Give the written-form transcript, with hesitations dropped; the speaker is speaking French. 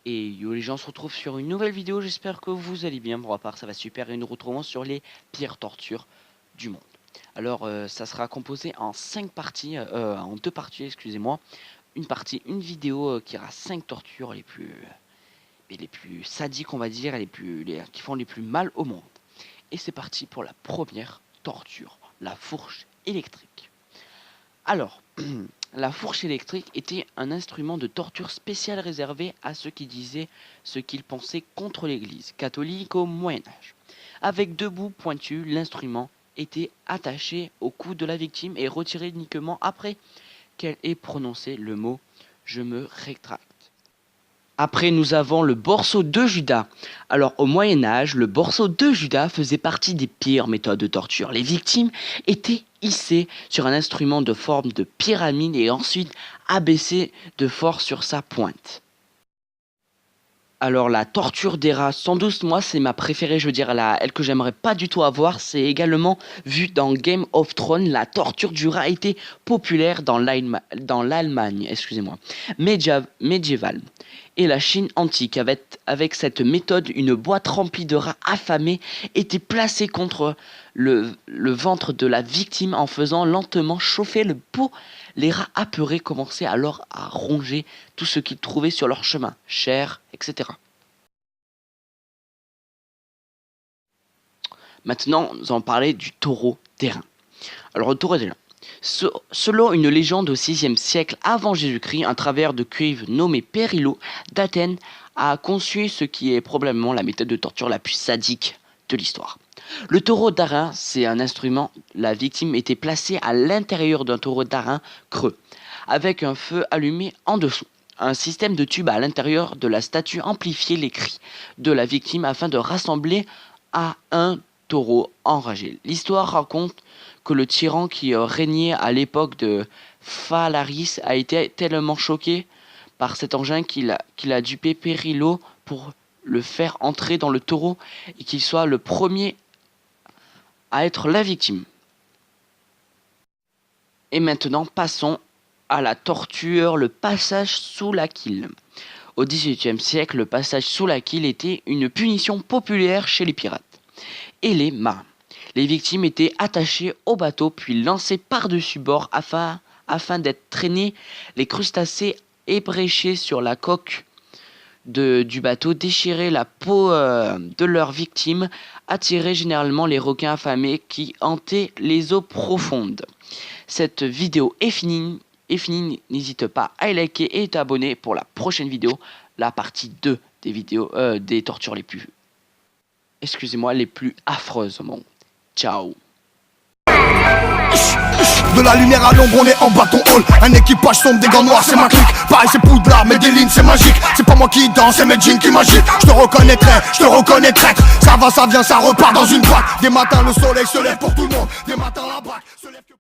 Et yo les gens, on se retrouve sur une nouvelle vidéo, j'espère que vous allez bien. Pour ma part ça va super et nous retrouvons sur les pires tortures du monde. Alors ça sera composé en 5 parties, en 2 parties excusez-moi. Une vidéo qui aura 5 tortures les plus sadiques on va dire, qui font les plus mal au monde. Et c'est parti pour la première torture, la fourche électrique. Alors, la fourche électrique était un instrument de torture spécial réservé à ceux qui disaient ce qu'ils pensaient contre l'Église catholique au Moyen-Âge. Avec 2 bouts pointus, l'instrument était attaché au cou de la victime et retiré uniquement après qu'elle ait prononcé le mot « je me rétracte ». Après, nous avons le Borceau de Judas. Alors, au Moyen-Âge, le Borceau de Judas faisait partie des pires méthodes de torture. Les victimes étaient hissées sur un instrument de forme de pyramide et ensuite abaissées de force sur sa pointe. Alors, la torture des rats, sans doute, moi, c'est ma préférée, je veux dire, elle que j'aimerais pas du tout avoir. C'est également vu dans Game of Thrones. La torture du rat était populaire dans l'Allemagne, médiévale. Et la Chine antique, avec cette méthode, une boîte remplie de rats affamés était placée contre le ventre de la victime en faisant lentement chauffer le pot. Les rats apeurés commençaient alors à ronger tout ce qu'ils trouvaient sur leur chemin, chair, etc. Maintenant, nous allons parler du taureau d'airain. Alors, le taureau d'airain. Selon une légende au 6e siècle avant Jésus-Christ, un travailleur de cuivre nommé Périlo d'Athènes a conçu ce qui est probablement la méthode de torture la plus sadique de l'histoire. Le taureau d'airain, c'est un instrument. La victime était placée à l'intérieur d'un taureau d'airain creux, avec un feu allumé en dessous. Un système de tubes à l'intérieur de la statue amplifiait les cris de la victime afin de rassembler à un taureau enragé. L'histoire raconte que le tyran qui régnait à l'époque de Phalaris a été tellement choqué par cet engin qu'il a dupé Périlo pour le faire entrer dans le taureau et qu'il soit le premier à être la victime. Et maintenant, passons à la torture, le passage sous la quille. Au XVIIIe siècle, le passage sous la quille était une punition populaire chez les pirates et les marins. Les victimes étaient attachées au bateau puis lancées par-dessus bord afin d'être traînées. Les crustacés ébréchés sur la coque du bateau déchiraient la peau de leurs victimes, attiraient généralement les requins affamés qui hantaient les eaux profondes. Cette vidéo est finie. N'hésite pas à liker et t'abonner pour la prochaine vidéo, la partie 2 des vidéos des tortures les plus affreuses au monde. Ciao. De la lumière à l'ombre, on est en bâton hall. Un équipage sombre, des gants noirs, c'est ma clique. Pareil, c'est Poudlard, mais des lignes, c'est magique. C'est pas moi qui danse, c'est mes jeans qui m'agitent. Je te reconnais traître. Ça va, ça vient, ça repart dans une boîte. Des matins, le soleil se lève pour tout le monde. Des matins, la braque.